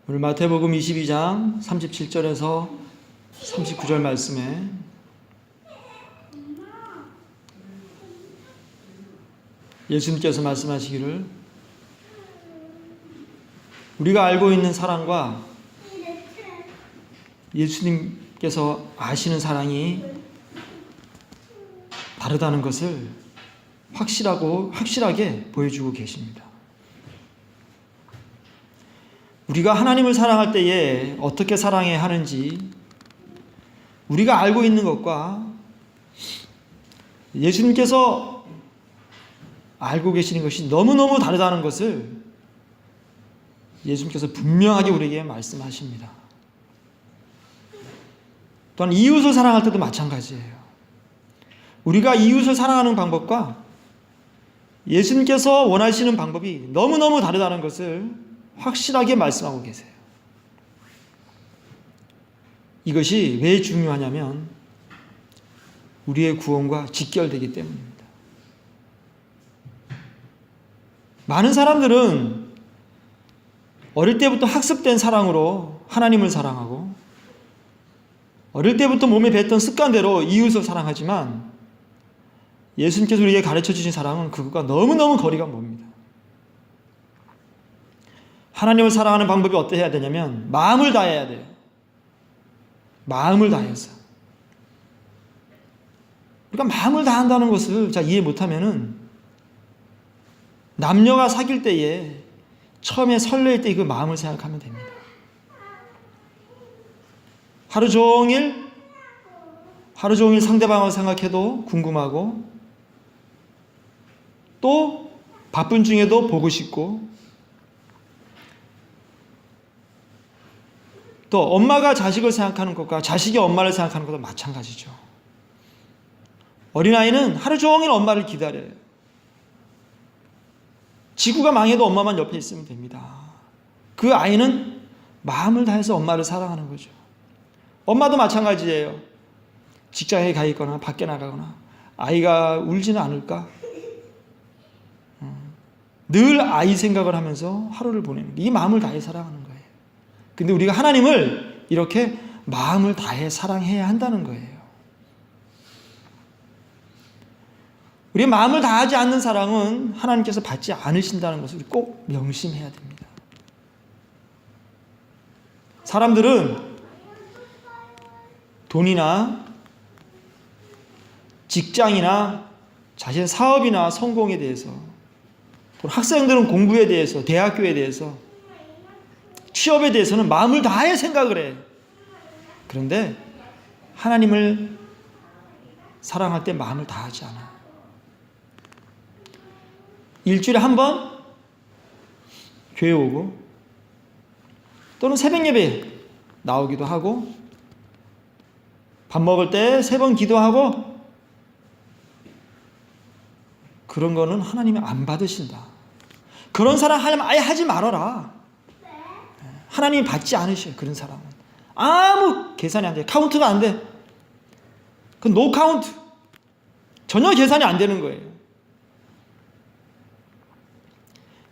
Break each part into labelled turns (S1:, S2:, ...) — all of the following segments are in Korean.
S1: 오늘 마태복음 22장 37절에서 39절 말씀에 예수님께서 말씀하시기를 우리가 알고 있는 사랑과 예수님께서 아시는 사랑이 다르다는 것을 확실하게 보여주고 계십니다. 우리가 하나님을 사랑할 때에 어떻게 사랑해야 하는지 우리가 알고 있는 것과 예수님께서 알고 계시는 것이 너무너무 다르다는 것을 예수님께서 분명하게 우리에게 말씀하십니다. 또한 이웃을 사랑할 때도 마찬가지예요. 우리가 이웃을 사랑하는 방법과 예수님께서 원하시는 방법이 너무너무 다르다는 것을 확실하게 말씀하고 계세요. 이것이 왜 중요하냐면 우리의 구원과 직결되기 때문입니다. 많은 사람들은 어릴 때부터 학습된 사랑으로 하나님을 사랑하고 어릴 때부터 몸에 뱄던 습관대로 이웃을 사랑하지만 예수님께서 우리에게 가르쳐 주신 사랑은 그것과 너무너무 거리가 멉니다. 하나님을 사랑하는 방법이 어떠해야 되냐면 마음을 다해야 돼요. 마음을 다해서. 우리가 마음을 다한다는 것을 잘 이해 못하면은 남녀가 사귈 때에 처음에 설레일 때 그 마음을 생각하면 됩니다. 하루 종일 상대방을 생각해도 궁금하고 또 바쁜 중에도 보고 싶고 또 엄마가 자식을 생각하는 것과 자식이 엄마를 생각하는 것도 마찬가지죠. 어린아이는 하루 종일 엄마를 기다려요. 지구가 망해도 엄마만 옆에 있으면 됩니다. 그 아이는 마음을 다해서 엄마를 사랑하는 거죠. 엄마도 마찬가지예요. 직장에 가 있거나 밖에 나가거나 아이가 울지는 않을까? 늘 아이 생각을 하면서 하루를 보내는 게 이 마음을 다해 사랑하는 거예요. 근데 우리가 하나님을 이렇게 마음을 다해 사랑해야 한다는 거예요. 우리의 마음을 다하지 않는 사랑은 하나님께서 받지 않으신다는 것을 꼭 명심해야 됩니다. 사람들은 돈이나 직장이나 자신의 사업이나 성공에 대해서 또 학생들은 공부에 대해서 대학교에 대해서 취업에 대해서는 마음을 다해 생각을 해. 그런데 하나님을 사랑할 때 마음을 다하지 않아. 일주일에 한 번 교회 오고 또는 새벽 예배 나오기도 하고 밥 먹을 때 3번 기도하고 그런 거는 하나님이 안 받으신다. 그런 사람 하려면 아예 하지 말아라. 하나님이 받지 않으셔요. 그런 사람은 아무 계산이 안 돼. 카운트가 안 돼. 그건 노 카운트. 전혀 계산이 안 되는 거예요.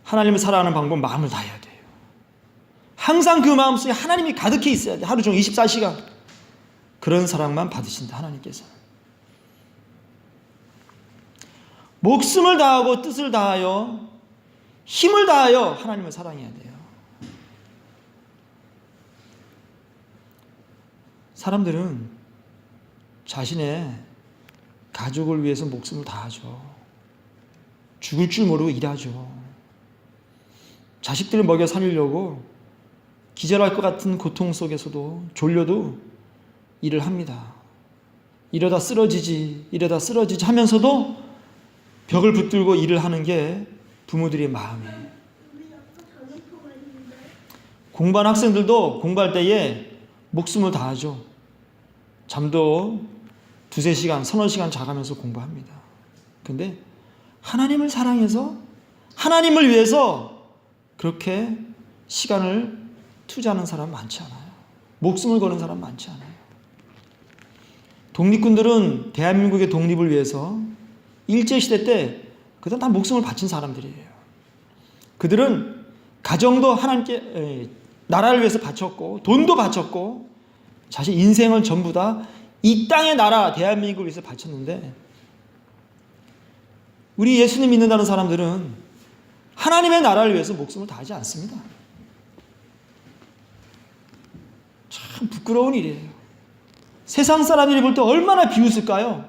S1: 하나님을 사랑하는 방법은 마음을 다해야 돼요. 항상 그 마음속에 하나님이 가득히 있어야 돼. 하루 종일 24시간. 그런 사랑만 받으신다. 하나님께서. 목숨을 다하고 뜻을 다하여 힘을 다하여 하나님을 사랑해야 돼요. 사람들은 자신의 가족을 위해서 목숨을 다하죠. 죽을 줄 모르고 일하죠. 자식들을 먹여 살리려고 기절할 것 같은 고통 속에서도 졸려도 일을 합니다. 이러다 쓰러지지 하면서도 벽을 붙들고 일을 하는 게 부모들의 마음이에요. 공부하는 학생들도 공부할 때에 목숨을 다하죠. 잠도 2-3시간, 3-4시간 자가면서 공부합니다. 근데 하나님을 사랑해서 하나님을 위해서 그렇게 시간을 투자하는 사람 많지 않아요. 목숨을 거는 사람 많지 않아요. 독립군들은 대한민국의 독립을 위해서 일제시대 때 그들은 다 목숨을 바친 사람들이에요. 그들은 가정도 하나님께 나라를 위해서 바쳤고 돈도 바쳤고 자신 인생을 전부 다 이 땅의 나라 대한민국을 위해서 바쳤는데 우리 예수님 믿는다는 사람들은 하나님의 나라를 위해서 목숨을 다하지 않습니다. 참 부끄러운 일이에요. 세상 사람들이 볼 때 얼마나 비웃을까요?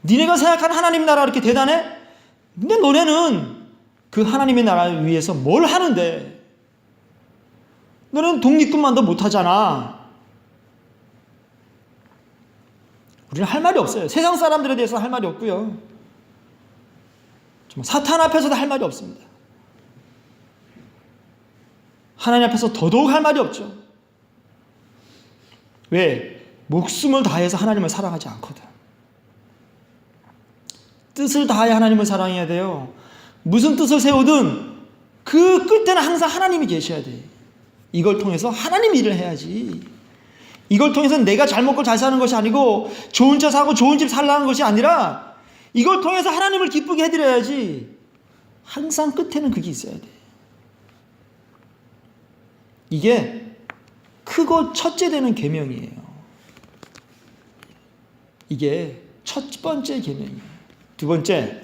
S1: 니네가 생각하는 하나님 나라 그렇게 대단해? 근데 너네는 그 하나님의 나라를 위해서 뭘 하는데? 너는 독립군만도 못하잖아. 우리는 할 말이 없어요. 세상 사람들에 대해서 할 말이 없고요. 정말 사탄 앞에서도 할 말이 없습니다. 하나님 앞에서 더더욱 할 말이 없죠. 왜? 목숨을 다해서 하나님을 사랑하지 않거든. 뜻을 다해 하나님을 사랑해야 돼요. 무슨 뜻을 세우든 그 끝에는 항상 하나님이 계셔야 돼. 이걸 통해서 하나님 일을 해야지. 이걸 통해서 내가 잘 먹고 잘 사는 것이 아니고 좋은 차 사고 좋은 집 살라는 것이 아니라 이걸 통해서 하나님을 기쁘게 해드려야지. 항상 끝에는 그게 있어야 돼. 이게 크고 첫째 되는 계명이에요. 이게 첫 번째 계명이에요. 두 번째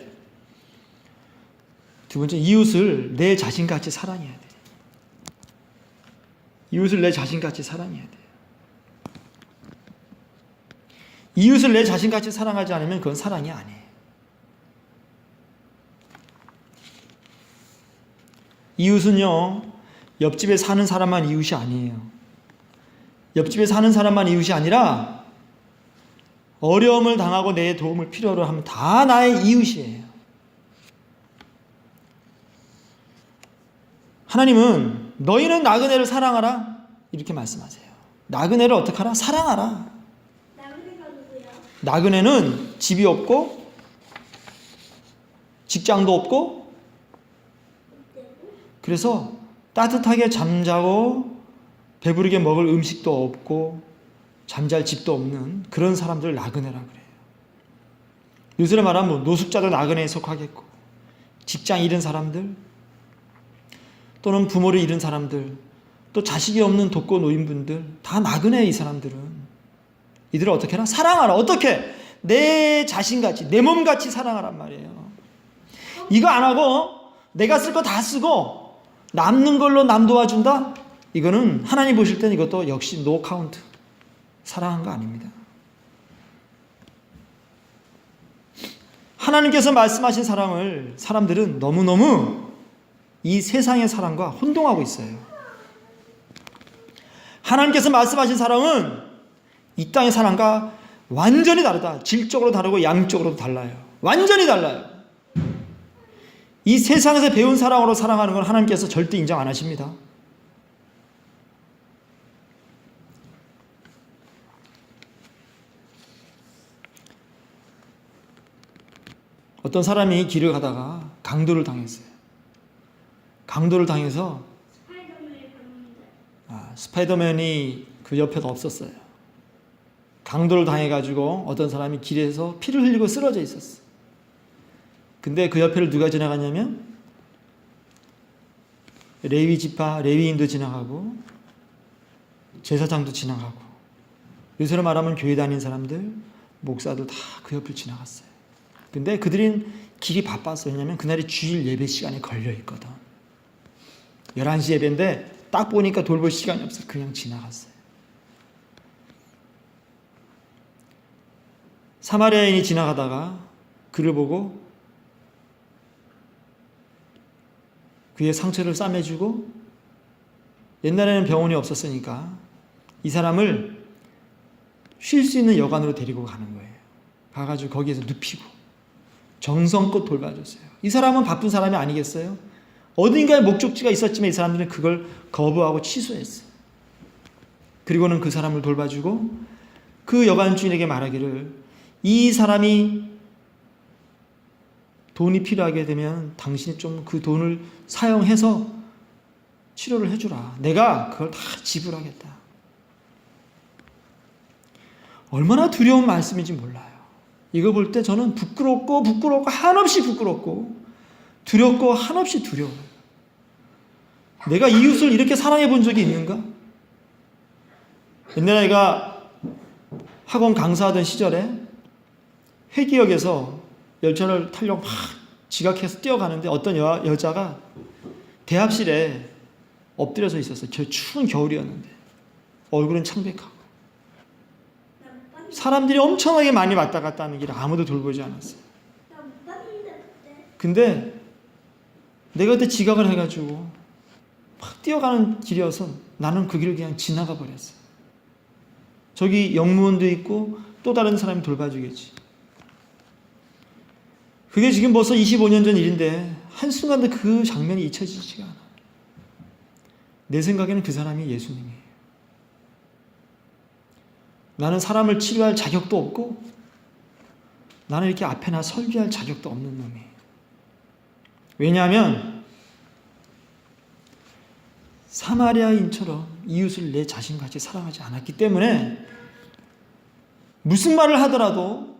S1: 이웃을 내 자신같이 사랑해야 돼. 이웃을 내 자신같이 사랑해야 돼. 이웃을 내 자신같이 사랑하지 않으면 그건 사랑이 아니에요. 이웃은요, 옆집에 사는 사람만 이웃이 아니에요. 옆집에 사는 사람만 이웃이 아니라 어려움을 당하고 내 도움을 필요로 하면 다 나의 이웃이에요. 하나님은 너희는 나그네를 사랑하라 이렇게 말씀하세요. 나그네를 어떻게 하라? 사랑하라. 나그네는 집이 없고 직장도 없고 그래서 따뜻하게 잠자고 배부르게 먹을 음식도 없고 잠잘 집도 없는 그런 사람들을 나그네라 그래요. 요새 말하면 뭐 노숙자도 나그네에 속하겠고 직장 잃은 사람들 또는 부모를 잃은 사람들 또 자식이 없는 독거 노인분들 다 나그네에 이 사람들은. 이들을 어떻게 하라? 사랑하라. 어떻게? 내 자신같이 내 몸같이 사랑하란 말이에요. 이거 안 하고 내가 쓸 거 다 쓰고 남는 걸로 남 도와준다? 이거는 하나님 보실 때는 이것도 역시 노 카운트. 사랑한 거 아닙니다. 하나님께서 말씀하신 사랑을 사람들은 너무너무 이 세상의 사랑과 혼동하고 있어요. 하나님께서 말씀하신 사랑은 이 땅의 사랑과 완전히 다르다. 질적으로 다르고 양적으로도 달라요. 완전히 달라요. 이 세상에서 배운 사랑으로 사랑하는 건 하나님께서 절대 인정 안 하십니다. 어떤 사람이 길을 가다가 강도를 당했어요. 강도를 당해서 스파이더맨이 그 옆에도 없었어요. 강도를 당해가지고 어떤 사람이 길에서 피를 흘리고 쓰러져 있었어. 근데 그 옆에를 누가 지나갔냐면 레위 지파 레위인도 지나가고 제사장도 지나가고 요새로 말하면 교회 다니는 사람들 목사들 다 그 옆을 지나갔어요. 근데 그들은 길이 바빴어요. 왜냐하면 그날이 주일 예배 시간에 걸려 있거든. 11시 예배인데 딱 보니까 돌볼 시간이 없어. 그냥 지나갔어요. 사마리아인이 지나가다가 그를 보고 그의 상처를 싸매주고 옛날에는 병원이 없었으니까 이 사람을 쉴 수 있는 여관으로 데리고 가는 거예요. 가가지고 거기에서 눕히고 정성껏 돌봐줬어요. 이 사람은 바쁜 사람이 아니겠어요? 어딘가에 목적지가 있었지만 이 사람들은 그걸 거부하고 취소했어요. 그리고는 그 사람을 돌봐주고 그 여관 주인에게 말하기를 이 사람이 돈이 필요하게 되면 당신이 좀 그 돈을 사용해서 치료를 해주라. 내가 그걸 다 지불하겠다. 얼마나 두려운 말씀인지 몰라요. 이거 볼 때 저는 부끄럽고 한없이 부끄럽고 두렵고 한없이 두려워요. 내가 이웃을 이렇게 사랑해 본 적이 있는가? 옛날에 내가 학원 강사하던 시절에 회기역에서 열차를 타려고 막 지각해서 뛰어가는데 어떤 여자가 대합실에 엎드려서 있었어요. 저 추운 겨울이었는데 얼굴은 창백하고 사람들이 엄청나게 많이 왔다 갔다 하는 길에 아무도 돌보지 않았어요. 근데 내가 그때 지각을 해가지고 막 뛰어가는 길이어서 나는 그 길을 그냥 지나가 버렸어요. 저기 영무원도 있고 또 다른 사람이 돌봐주겠지. 그게 지금 벌써 25년 전 일인데 한순간도 그 장면이 잊혀지지가 않아. 내 생각에는 그 사람이 예수님이에요. 나는 사람을 치료할 자격도 없고 나는 이렇게 앞에나 설교할 자격도 없는 놈이에요. 왜냐하면 사마리아인처럼 이웃을 내 자신같이 사랑하지 않았기 때문에 무슨 말을 하더라도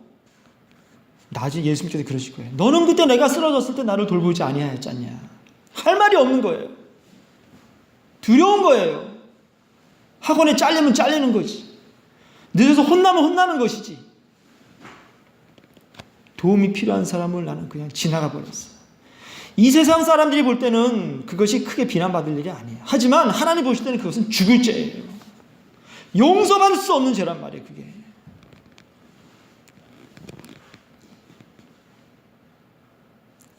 S1: 나중에 예수님께서 그러실 거예요. 너는 그때 내가 쓰러졌을 때 나를 돌보지 아니하였잖냐. 할 말이 없는 거예요. 두려운 거예요. 학원에 잘리면 잘리는 거지. 늦어서 혼나면 혼나는 것이지. 도움이 필요한 사람을 나는 그냥 지나가 버렸어. 이 세상 사람들이 볼 때는 그것이 크게 비난받을 일이 아니에요. 하지만 하나님 보실 때는 그것은 죽을 죄예요. 용서받을 수 없는 죄란 말이에요. 그게.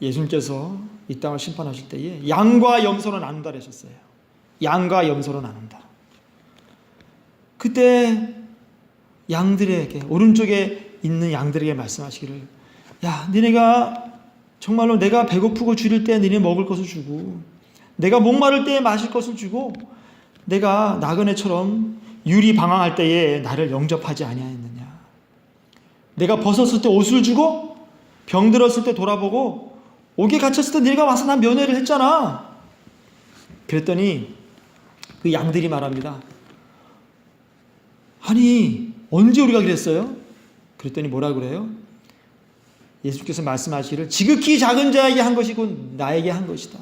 S1: 예수님께서 이 땅을 심판하실 때에 양과 염소로 나눈다 그러셨어요. 양과 염소로 나눈다. 그때 양들에게, 오른쪽에 있는 양들에게 말씀하시기를, 야, 너네가 정말로 내가 배고프고 줄일 때 너네 먹을 것을 주고 내가 목마를 때에 마실 것을 주고 내가 나그네처럼 유리 방황할 때에 나를 영접하지 아니하였느냐. 내가 벗었을 때 옷을 주고 병들었을 때 돌아보고 옥에 갇혔을 때 네가 와서 난 면회를 했잖아. 그랬더니 그 양들이 말합니다. 아니 언제 우리가 그랬어요? 그랬더니 뭐라 그래요? 예수께서 말씀하시기를 지극히 작은 자에게 한 것이고 나에게 한 것이다.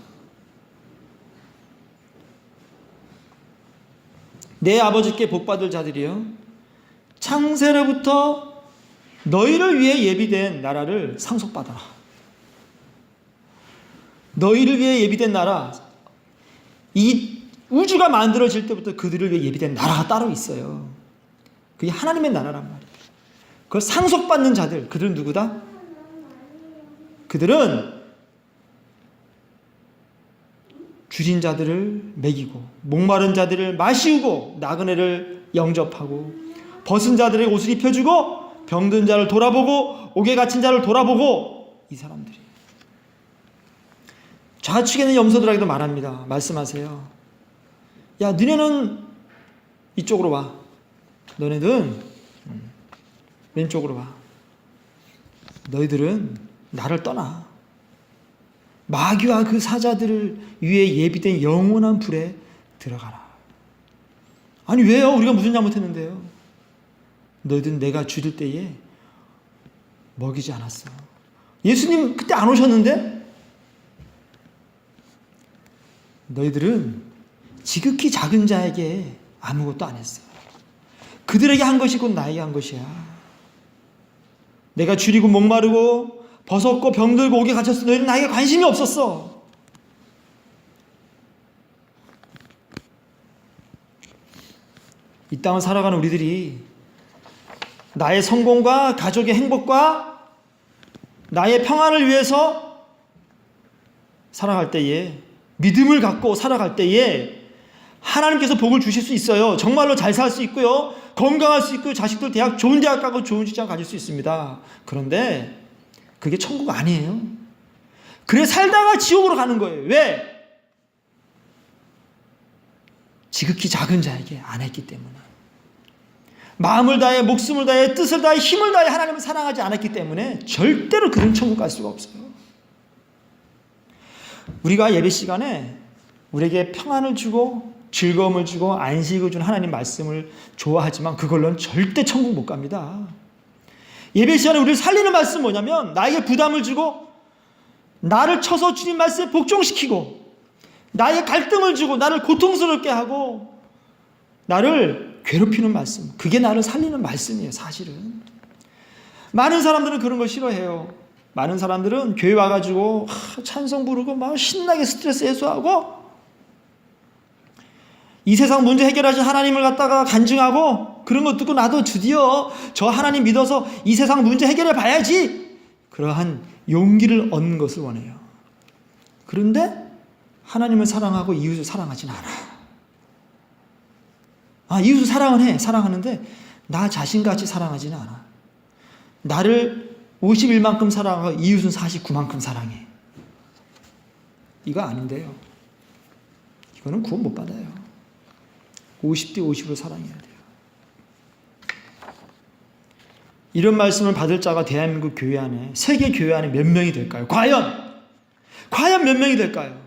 S1: 내 아버지께 복받을 자들이여 창세로부터 너희를 위해 예비된 나라를 상속받아라. 너희를 위해 예비된 나라, 이 우주가 만들어질 때부터 그들을 위해 예비된 나라가 따로 있어요. 그게 하나님의 나라란 말이에요. 그걸 상속받는 자들, 그들은 누구다? 그들은 줄인 자들을 먹이고 목마른 자들을 마시우고 나그네를 영접하고 벗은 자들에게 옷을 입혀주고 병든 자를 돌아보고 옥에 갇힌 자를 돌아보고 이 사람들이 좌측에 있는 염소들에게도 말합니다. 말씀하세요. 야, 너네는 이쪽으로 와. 너네는 왼쪽으로 와. 너희들은 나를 떠나. 마귀와 그 사자들을 위해 예비된 영원한 불에 들어가라. 아니 왜요? 우리가 무슨 잘못했는데요? 너희들은 내가 줄일 때에 먹이지 않았어. 예수님 그때 안 오셨는데? 너희들은 지극히 작은 자에게 아무것도 안 했어. 그들에게 한 것이 곧 나에게 한 것이야. 내가 줄이고 목마르고 벗었고 병들고 옥에 갇혔어. 너희는 나에게 관심이 없었어. 이 땅을 살아가는 우리들이 나의 성공과 가족의 행복과 나의 평안을 위해서 살아갈 때에, 믿음을 갖고 살아갈 때에 하나님께서 복을 주실 수 있어요. 정말로 잘 살 수 있고요. 건강할 수 있고요. 자식들 좋은 대학 가고 좋은 직장 가질 수 있습니다. 그런데 그게 천국 아니에요. 그래 살다가 지옥으로 가는 거예요. 왜? 지극히 작은 자에게 안 했기 때문에. 마음을 다해, 목숨을 다해, 뜻을 다해, 힘을 다해 하나님을 사랑하지 않았기 때문에 절대로 그런 천국 갈 수가 없어요. 우리가 예배 시간에 우리에게 평안을 주고 즐거움을 주고 안식을 준 하나님 말씀을 좋아하지만 그걸로는 절대 천국 못 갑니다. 예배 시간에 우리를 살리는 말씀은 뭐냐면 나에게 부담을 주고 나를 쳐서 주님 말씀에 복종시키고 나의 갈등을 주고 나를 고통스럽게 하고 나를 괴롭히는 말씀, 그게 나를 살리는 말씀이에요. 사실은 많은 사람들은 그런 걸 싫어해요. 많은 사람들은 교회 와가지고 찬송 부르고 막 신나게 스트레스 해소하고 이 세상 문제 해결하신 하나님을 갖다가 간증하고 그런 거 듣고 나도 드디어 저 하나님 믿어서 이 세상 문제 해결해 봐야지, 그러한 용기를 얻는 것을 원해요. 그런데 하나님을 사랑하고 이웃을 사랑하진 않아. 이웃을 사랑은 해. 사랑하는데 나 자신같이 사랑하지는 않아. 나를 51만큼 사랑하고 이웃은 49만큼 사랑해. 이거 아닌데요. 이거는 구원 못 받아요. 50대 50으로 사랑해야 돼요. 이런 말씀을 받을 자가 대한민국 교회 안에, 세계 교회 안에 몇 명이 될까요? 과연 몇 명이 될까요?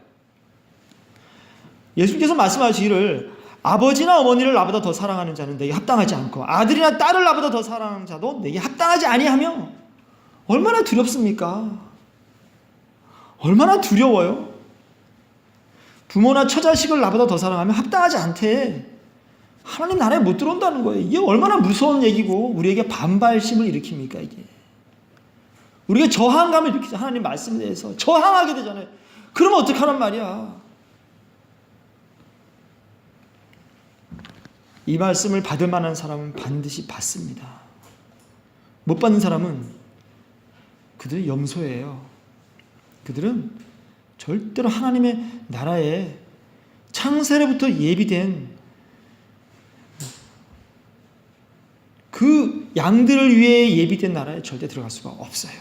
S1: 예수님께서 말씀하시기를 아버지나 어머니를 나보다 더 사랑하는 자는 내게 합당하지 않고 아들이나 딸을 나보다 더 사랑하는 자도 내게 합당하지 아니하며. 얼마나 두렵습니까? 얼마나 두려워요? 부모나 처자식을 나보다 더 사랑하면 합당하지 않대. 하나님 나라에 못 들어온다는 거예요. 이게 얼마나 무서운 얘기고 우리에게 반발심을 일으킵니까 이게. 우리가 저항감을 일으키죠. 하나님 말씀에 대해서 저항하게 되잖아요. 그러면 어떡하란 말이야. 이 말씀을 받을 만한 사람은 반드시 받습니다. 못 받는 사람은 그들이 염소예요. 그들은 절대로 하나님의 나라에 창세로부터 예비된 그 양들을 위해 예비된 나라에 절대 들어갈 수가 없어요.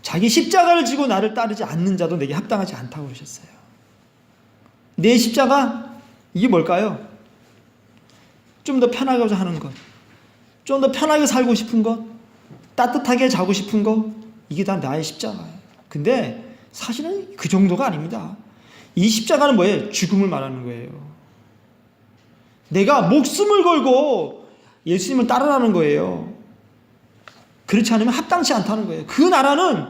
S1: 자기 십자가를 지고 나를 따르지 않는 자도 내게 합당하지 않다고 그러셨어요. 내 십자가, 이게 뭘까요? 좀 더 편하게 하는 것, 좀 더 편하게 살고 싶은 것, 따뜻하게 자고 싶은 것, 이게 다 나의 십자가예요. 근데 사실은 그 정도가 아닙니다. 이 십자가는 뭐예요? 죽음을 말하는 거예요. 내가 목숨을 걸고 예수님을 따르라는 거예요. 그렇지 않으면 합당치 않다는 거예요. 그 나라는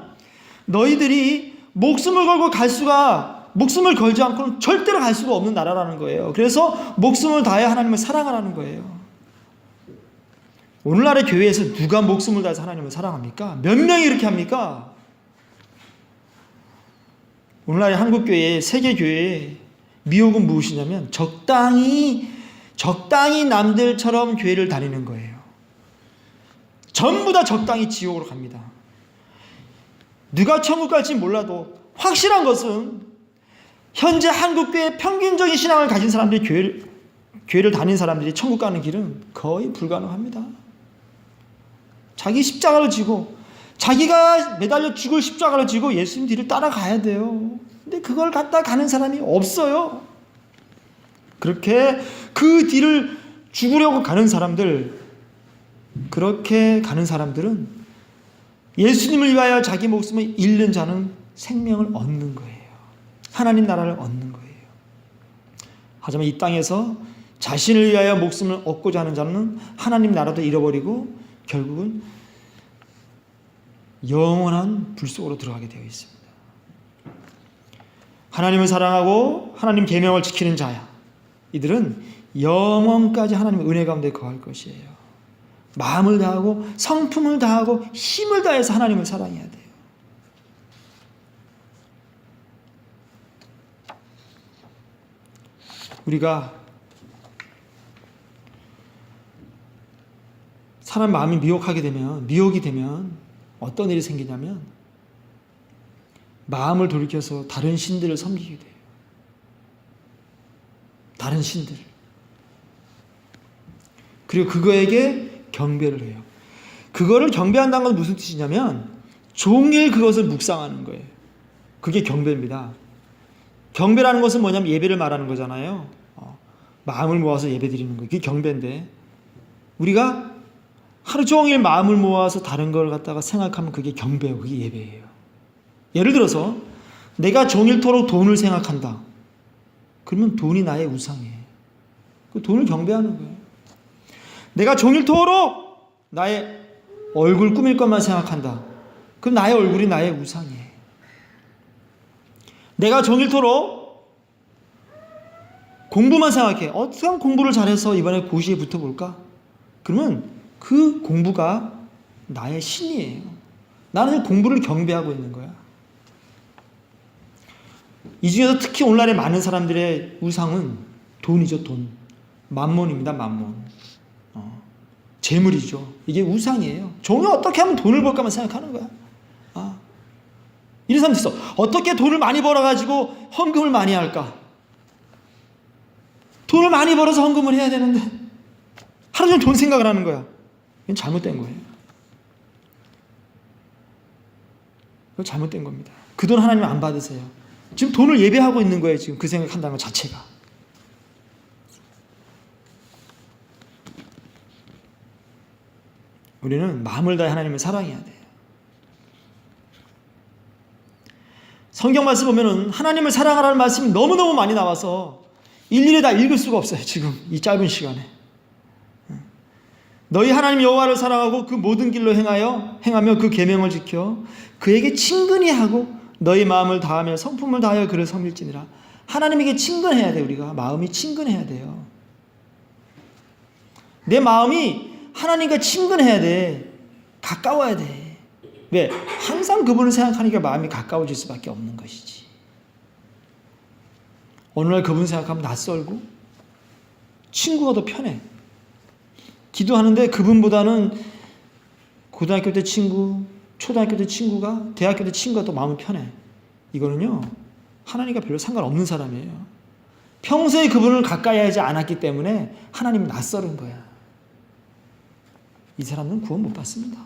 S1: 너희들이 목숨을 걸고 목숨을 걸지 않고는 절대로 갈 수가 없는 나라라는 거예요. 그래서 목숨을 다해 하나님을 사랑하라는 거예요. 오늘날의 교회에서 누가 목숨을 다해서 하나님을 사랑합니까? 몇 명이 이렇게 합니까? 오늘날의 한국교회, 세계교회의 미혹은 무엇이냐면 적당히 남들처럼 교회를 다니는 거예요. 전부 다 적당히 지옥으로 갑니다. 누가 천국 갈지 몰라도 확실한 것은 현재 한국교회 평균적인 신앙을 가진 사람들이 교회를 다니는 사람들이 천국 가는 길은 거의 불가능합니다. 자기 십자가를 지고 자기가 매달려 죽을 십자가를 지고 예수님 뒤를 따라가야 돼요. 근데 그걸 갖다 가는 사람이 없어요. 그렇게 그 뒤를 죽으려고 가는 사람들, 그렇게 가는 사람들은 예수님을 위하여 자기 목숨을 잃는 자는 생명을 얻는 거예요. 하나님 나라를 얻는 거예요. 하지만 이 땅에서 자신을 위하여 목숨을 얻고자 하는 자는 하나님 나라도 잃어버리고 결국은 영원한 불 속으로 들어가게 되어 있습니다. 하나님을 사랑하고 하나님 계명을 지키는 자야, 이들은 영원까지 하나님의 은혜 가운데 거할 것이에요. 마음을 다하고 성품을 다하고 힘을 다해서 하나님을 사랑해야 돼요. 우리가 사람 마음이 미혹이 되면 어떤 일이 생기냐면 마음을 돌이켜서 다른 신들을 섬기게 돼요. 다른 신들. 그리고 그거에게 경배를 해요. 그거를 경배한다는 건 무슨 뜻이냐면 종일 그것을 묵상하는 거예요. 그게 경배입니다. 경배라는 것은 뭐냐면 예배를 말하는 거잖아요. 마음을 모아서 예배 드리는 거예요. 그게 경배인데 우리가 하루 종일 마음을 모아서 다른 걸 갖다가 생각하면 그게 경배예요. 그게 예배예요. 예를 들어서 내가 종일토록 돈을 생각한다. 그러면 돈이 나의 우상이에요. 그 돈을 경배하는 거예요. 내가 종일토록 나의 얼굴 꾸밀 것만 생각한다. 그럼 나의 얼굴이 나의 우상이에요. 내가 종일토록 공부만 생각해. 어떻게 하면 공부를 잘해서 이번에 고시에 붙어볼까? 그러면 그 공부가 나의 신이에요. 나는 공부를 경배하고 있는 거야. 이 중에서 특히 오늘날의 많은 사람들의 우상은 돈이죠. 돈. 만몬입니다. 만몬. 재물이죠. 이게 우상이에요. 종이 어떻게 하면 돈을 벌까만 생각하는 거야. 이런 사람도 있어. 어떻게 돈을 많이 벌어가지고 헌금을 많이 할까? 돈을 많이 벌어서 헌금을 해야 되는데 하루 종일 돈 생각을 하는 거야. 이건 잘못된 거예요. 이건 잘못된 겁니다. 그 돈 하나님 안 받으세요. 지금 돈을 예배하고 있는 거예요. 지금 그 생각한다는 것 자체가. 우리는 마음을 다해 하나님을 사랑해야 돼요. 성경 말씀 보면은 하나님을 사랑하라는 말씀이 너무너무 많이 나와서 일일이 다 읽을 수가 없어요. 지금 이 짧은 시간에. 너희 하나님 여호와를 사랑하고 그 모든 길로 행하며 그 계명을 지켜 그에게 친근히 하고 너희 마음을 다하며 성품을 다하여 그를 섬길지니라. 하나님에게 친근해야 돼. 우리가 마음이 친근해야 돼요. 내 마음이 하나님과 친근해야 돼. 가까워야 돼. 왜? 항상 그분을 생각하니까 마음이 가까워질 수밖에 없는 것이지. 어느 날 그분 생각하면 낯설고 친구가 더 편해. 기도하는데 그분보다는 고등학교 때 친구, 초등학교 때 친구가, 대학교 때 친구가 더 마음이 편해. 이거는요, 하나님과 별로 상관없는 사람이에요. 평소에 그분을 가까이 하지 않았기 때문에 하나님이 낯설은 거야. 이 사람은 구원 못 받습니다.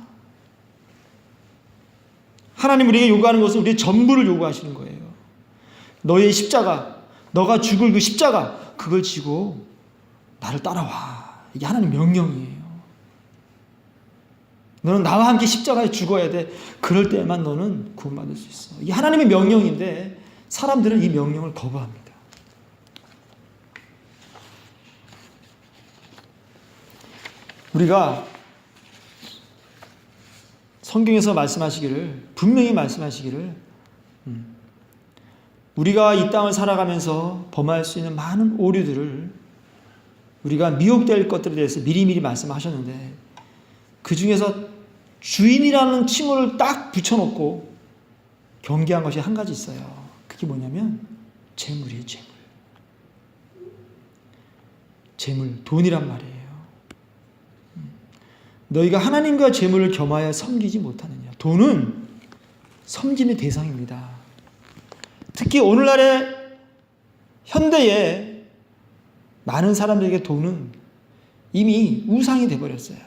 S1: 하나님 우리에게 요구하는 것은 우리의 전부를 요구하시는 거예요. 너의 십자가, 너가 죽을 그 십자가, 그걸 지고 나를 따라와. 이게 하나님 명령이에요. 너는 나와 함께 십자가에 죽어야 돼. 그럴 때만 너는 구원받을 수 있어. 이게 하나님의 명령인데 사람들은 이 명령을 거부합니다. 우리가 성경에서 분명히 말씀하시기를 우리가 이 땅을 살아가면서 범할 수 있는 많은 오류들을 우리가 미혹될 것들에 대해서 미리미리 말씀하셨는데 그 중에서 주인이라는 칭호를 딱 붙여놓고 경계한 것이 한 가지 있어요. 그게 뭐냐면 재물이에요. 재물, 돈이란 말이에요. 너희가 하나님과 재물을 겸하여 섬기지 못하느냐. 돈은 섬김의 대상입니다. 특히 오늘날의 현대에 많은 사람들에게 돈은 이미 우상이 돼버렸어요.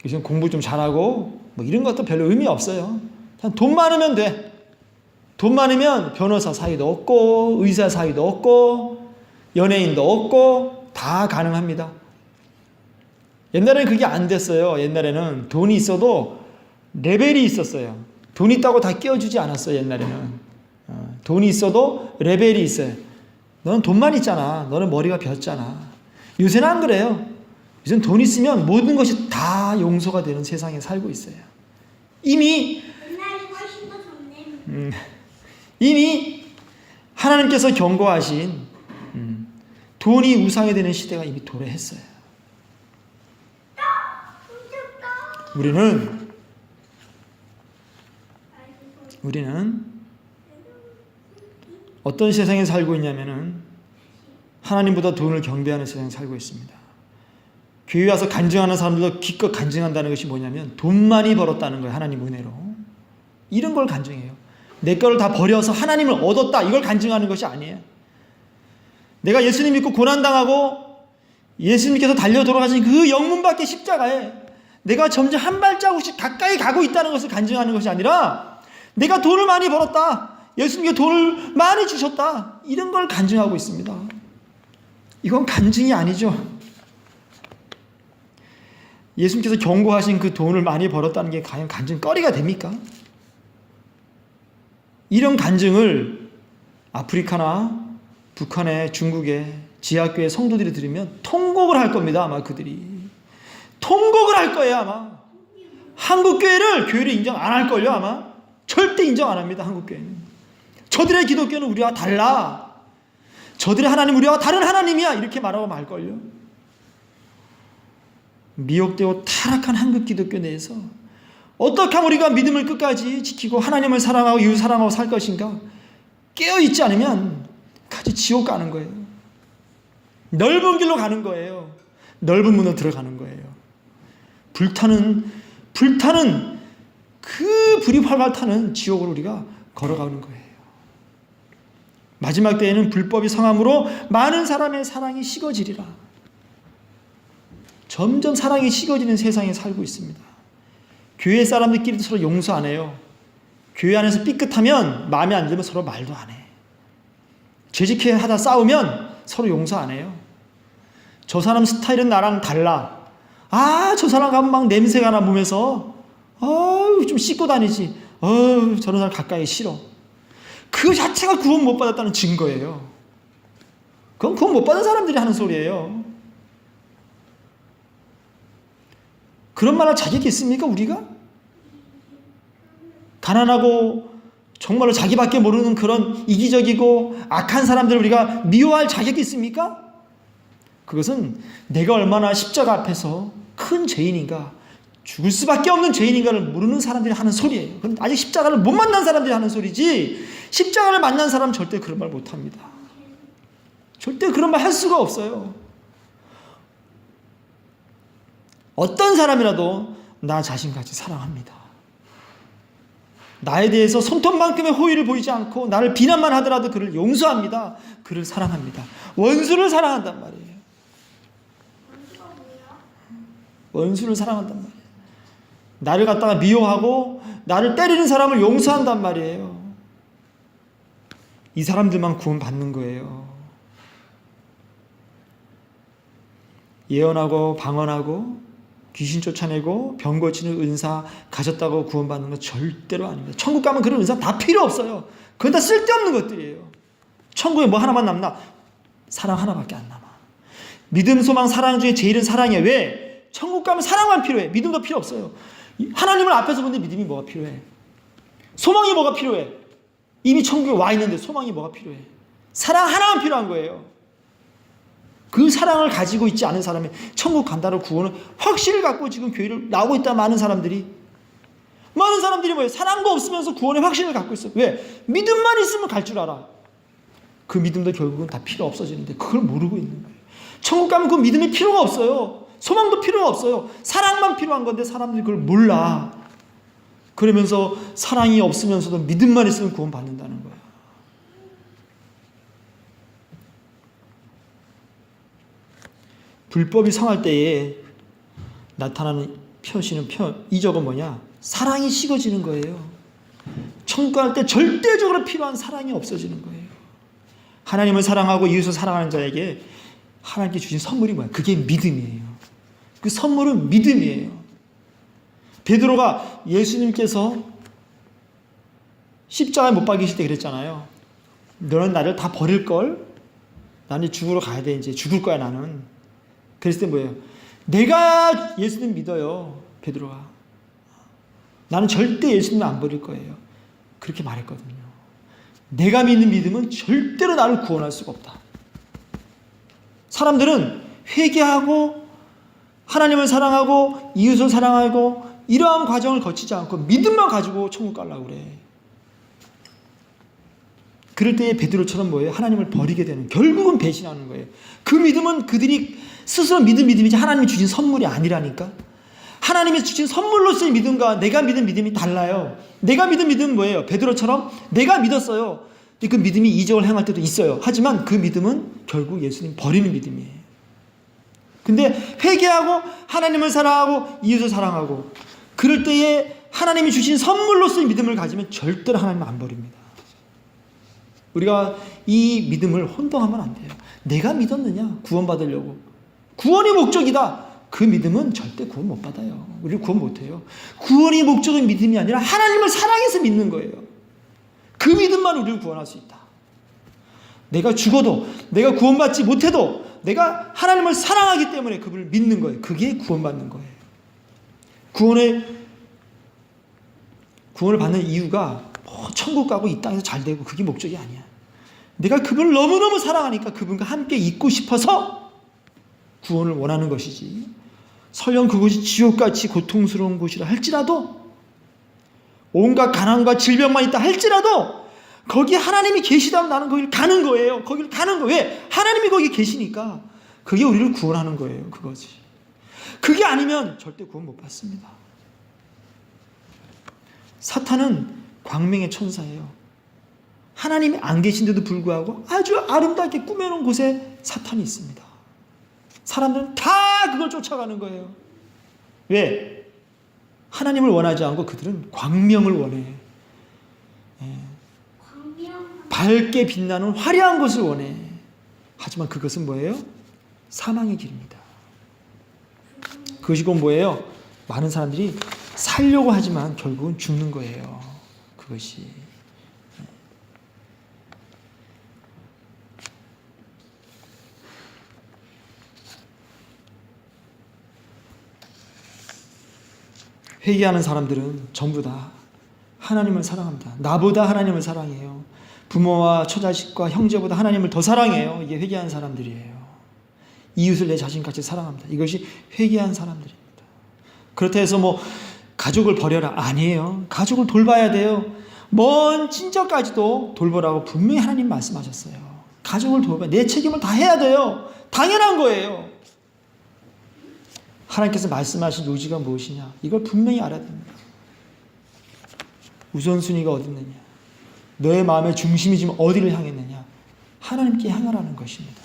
S1: 요즘 공부 좀 잘하고 뭐 이런 것도 별로 의미 없어요. 그냥 돈 많으면 돼. 돈 많으면 변호사 사이도 없고 의사 사이도 없고 연예인도 없고 다 가능합니다. 옛날에는 그게 안 됐어요. 옛날에는 돈이 있어도 레벨이 있었어요. 돈 있다고 다 끼워주지 않았어요. 옛날에는 돈이 있어도 레벨이 있어요. 너는 돈만 있잖아. 너는 머리가 비었잖아. 요새는 안 그래요. 요새는 돈 있으면 모든 것이 다 용서가 되는 세상에 살고 있어요. 이미 하나님께서 경고하신 돈이 우상이 되는 시대가 이미 도래했어요. 우리는 어떤 세상에 살고 있냐면은 하나님보다 돈을 경배하는 세상에 살고 있습니다. 교회 와서 간증하는 사람들도 기껏 간증한다는 것이 뭐냐면 돈 많이 벌었다는 거예요. 하나님 은혜로. 이런 걸 간증해요. 내 거를 다 버려서 하나님을 얻었다. 이걸 간증하는 것이 아니에요. 내가 예수님 믿고 고난당하고 예수님께서 달려 돌아가신 그 영문밖에 십자가에 내가 점점 한 발자국씩 가까이 가고 있다는 것을 간증하는 것이 아니라 내가 돈을 많이 벌었다. 예수님께 돈을 많이 주셨다. 이런 걸 간증하고 있습니다. 이건 간증이 아니죠. 예수님께서 경고하신 그 돈을 많이 벌었다는 게 과연 간증거리가 됩니까? 이런 간증을 아프리카나 북한의 중국의 지하교회 성도들이 들으면 통곡을 할 겁니다. 아마 그들이. 통곡을 할 거예요. 아마. 한국교회를 인정 안 할걸요. 아마. 절대 인정 안 합니다. 한국교회는. 저들의 기독교는 우리와 달라. 저들의 하나님 우리와 다른 하나님이야. 이렇게 말하고 말걸요. 미혹되고 타락한 한국 기독교 내에서 어떻게 하면 우리가 믿음을 끝까지 지키고 하나님을 사랑하고 이웃 사랑하고 살 것인가? 깨어있지 않으면 같이 지옥 가는 거예요. 넓은 길로 가는 거예요. 넓은 문으로 들어가는 거예요. 불타는 그 불이 활활 타는 지옥으로 우리가 걸어가는 거예요. 마지막 때에는 불법이 성함으로 많은 사람의 사랑이 식어지리라. 점점 사랑이 식어지는 세상에 살고 있습니다. 교회 사람들끼리도 서로 용서 안 해요. 교회 안에서 삐끗하면 마음에 안 들면 서로 말도 안 해. 죄짓게 하다 싸우면 서로 용서 안 해요. 저 사람 스타일은 나랑 달라. 저 사람 가면 막 냄새가 나 몸에서 좀 씻고 다니지. 저런 사람 가까이 싫어. 그 자체가 구원 못 받았다는 증거예요. 그건 구원 못 받은 사람들이 하는 소리예요. 그런 말할 자격이 있습니까, 우리가? 가난하고 정말로 자기밖에 모르는 그런 이기적이고 악한 사람들을 우리가 미워할 자격이 있습니까? 그것은 내가 얼마나 십자가 앞에서 큰 죄인인가, 죽을 수밖에 없는 죄인인가를 모르는 사람들이 하는 소리예요. 그건 아직 십자가를 못 만난 사람들이 하는 소리지, 십자가를 만난 사람은 절대 그런 말 못합니다. 절대 그런 말 할 수가 없어요. 어떤 사람이라도 나 자신같이 사랑합니다. 나에 대해서 손톱만큼의 호의를 보이지 않고 나를 비난만 하더라도 그를 용서합니다. 그를 사랑합니다. 원수를 사랑한단 말이에요. 원수를 사랑한단 말이에요. 나를 갖다가 미워하고 나를 때리는 사람을 용서한단 말이에요. 이 사람들만 구원받는 거예요. 예언하고 방언하고 귀신 쫓아내고 병 고치는 은사 가졌다고 구원받는 건 절대로 아닙니다. 천국 가면 그런 은사 다 필요 없어요. 그건 다 쓸데없는 것들이에요. 천국에 뭐 하나만 남나? 사랑 하나밖에 안 남아. 믿음, 소망, 사랑 중에 제일은 사랑이에요. 왜? 천국 가면 사랑만 필요해. 믿음도 필요 없어요. 하나님을 앞에서 보는데 믿음이 뭐가 필요해? 소망이 뭐가 필요해? 이미 천국에 와 있는데 소망이 뭐가 필요해? 사랑 하나만 필요한 거예요. 그 사랑을 가지고 있지 않은 사람이 천국 간다는 구원은 확신을 갖고 지금 교회를 나오고 있다. 많은 사람들이 뭐예요? 사랑도 없으면서 구원의 확신을 갖고 있어. 왜? 믿음만 있으면 갈 줄 알아. 그 믿음도 결국은 다 필요 없어지는데 그걸 모르고 있는 거예요. 천국 가면 그 믿음이 필요가 없어요. 소망도 필요가 없어요. 사랑만 필요한 건데 사람들이 그걸 몰라. 그러면서 사랑이 없으면서도 믿음만 있으면 구원받는다는 거예요. 불법이 성할 때에 나타나는 표시는 이적은 뭐냐? 사랑이 식어지는 거예요. 천국 갈 때 절대적으로 필요한 사랑이 없어지는 거예요. 하나님을 사랑하고 이웃을 사랑하는 자에게 하나님께 주신 선물이 뭐야? 그게 믿음이에요. 그 선물은 믿음이에요. 베드로가 예수님께서 십자가에 못 박이실 때 그랬잖아요. 너는 나를 다 버릴걸? 나는 죽으러 가야 돼. 이제 죽을 거야 나는. 그랬을 때 뭐예요? 내가 예수님 믿어요. 베드로가. 나는 절대 예수님을 안 버릴 거예요. 그렇게 말했거든요. 내가 믿는 믿음은 절대로 나를 구원할 수가 없다. 사람들은 회개하고 하나님을 사랑하고 이웃을 사랑하고 이러한 과정을 거치지 않고 믿음만 가지고 천국 가려고 그래. 그럴 때에 베드로처럼 뭐예요? 하나님을 버리게 되는, 결국은 배신하는 거예요. 그 믿음은 그들이 스스로 믿은 믿음이지 하나님이 주신 선물이 아니라니까. 하나님이 주신 선물로서의 믿음과 내가 믿은 믿음이 달라요. 내가 믿은 믿음은 뭐예요? 베드로처럼 내가 믿었어요. 그 믿음이 이적을 행할 때도 있어요. 하지만 그 믿음은 결국 예수님 버리는 믿음이에요. 근데 회개하고 하나님을 사랑하고 이웃을 사랑하고 그럴 때에 하나님이 주신 선물로서의 믿음을 가지면 절대로 하나님을 안 버립니다. 우리가 이 믿음을 혼동하면 안 돼요. 내가 믿었느냐? 구원받으려고. 구원이 목적이다. 그 믿음은 절대 구원 못 받아요. 우리 구원 못 해요. 구원이 목적인 믿음이 아니라 하나님을 사랑해서 믿는 거예요. 그 믿음만 우리를 구원할 수 있다. 내가 죽어도, 내가 구원받지 못해도 내가 하나님을 사랑하기 때문에 그분을 믿는 거예요. 그게 구원받는 거예요. 구원을 받는 이유가 천국 가고 이 땅에서 잘 되고 그게 목적이 아니야. 내가 그분을 너무너무 사랑하니까 그분과 함께 있고 싶어서 구원을 원하는 것이지. 설령 그곳이 지옥같이 고통스러운 곳이라 할지라도, 온갖 가난과 질병만 있다 할지라도 거기 하나님이 계시다면 나는 거기를 가는 거예요. 거기를 가는 거예요. 왜? 하나님이 거기 계시니까. 그게 우리를 구원하는 거예요. 그거지. 그게 아니면 절대 구원 못 받습니다. 사탄은 광명의 천사예요. 하나님이 안 계신데도 불구하고 아주 아름답게 꾸며놓은 곳에 사탄이 있습니다. 사람들은 다 그걸 쫓아가는 거예요. 왜? 하나님을 원하지 않고 그들은 광명을 원해. 밝게 빛나는 화려한 것을 원해. 하지만 그것은 뭐예요? 사망의 길입니다. 그것이 곧 뭐예요? 많은 사람들이 살려고 하지만 결국은 죽는 거예요. 그것이. 회개하는 사람들은 전부 다 하나님을 사랑합니다. 나보다 하나님을 사랑해요. 부모와 처자식과 형제보다 하나님을 더 사랑해요. 이게 회개한 사람들이에요. 이웃을 내 자신같이 사랑합니다. 이것이 회개한 사람들입니다. 그렇다 해서 뭐 가족을 버려라. 아니에요. 가족을 돌봐야 돼요. 먼 친척까지도 돌보라고 분명히 하나님 말씀하셨어요. 가족을 돌봐야 내 책임을 다 해야 돼요. 당연한 거예요. 하나님께서 말씀하신 요지가 무엇이냐? 이걸 분명히 알아야 됩니다. 우선순위가 어디 있느냐? 너의 마음의 중심이 지금 어디를 향했느냐? 하나님께 향하라는 것입니다.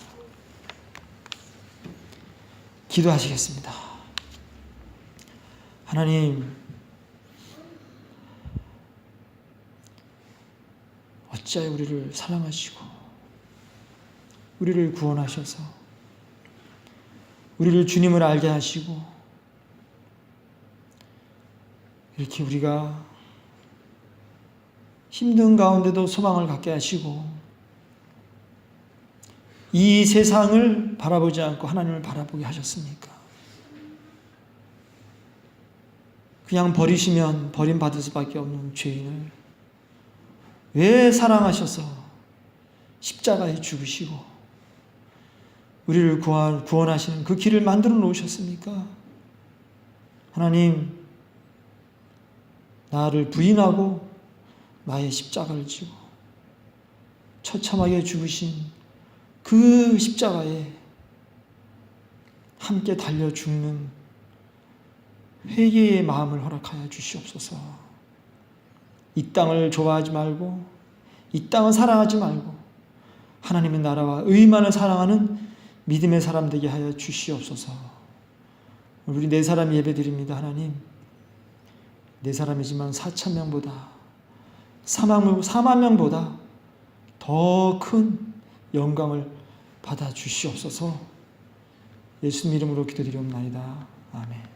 S1: 기도하시겠습니다. 하나님, 어찌하여 우리를 사랑하시고 우리를 구원하셔서 우리를 주님을 알게 하시고 이렇게 우리가 힘든 가운데도 소망을 갖게 하시고 이 세상을 바라보지 않고 하나님을 바라보게 하셨습니까? 그냥 버리시면 버림받을 수밖에 없는 죄인을 왜 사랑하셔서 십자가에 죽으시고 우리를 구원하시는 그 길을 만들어 놓으셨습니까? 하나님, 나를 부인하고 나의 십자가를 지고 처참하게 죽으신 그 십자가에 함께 달려 죽는 회개의 마음을 허락하여 주시옵소서. 이 땅을 좋아하지 말고 이 땅을 사랑하지 말고 하나님의 나라와 의만을 사랑하는 믿음의 사람 되게 하여 주시옵소서. 우리 네 사람 예배드립니다. 하나님, 네 사람이지만 4,000명보다 4만 명보다 더 큰 영광을 받아 주시옵소서. 예수님 이름으로 기도드리옵나이다. 아멘.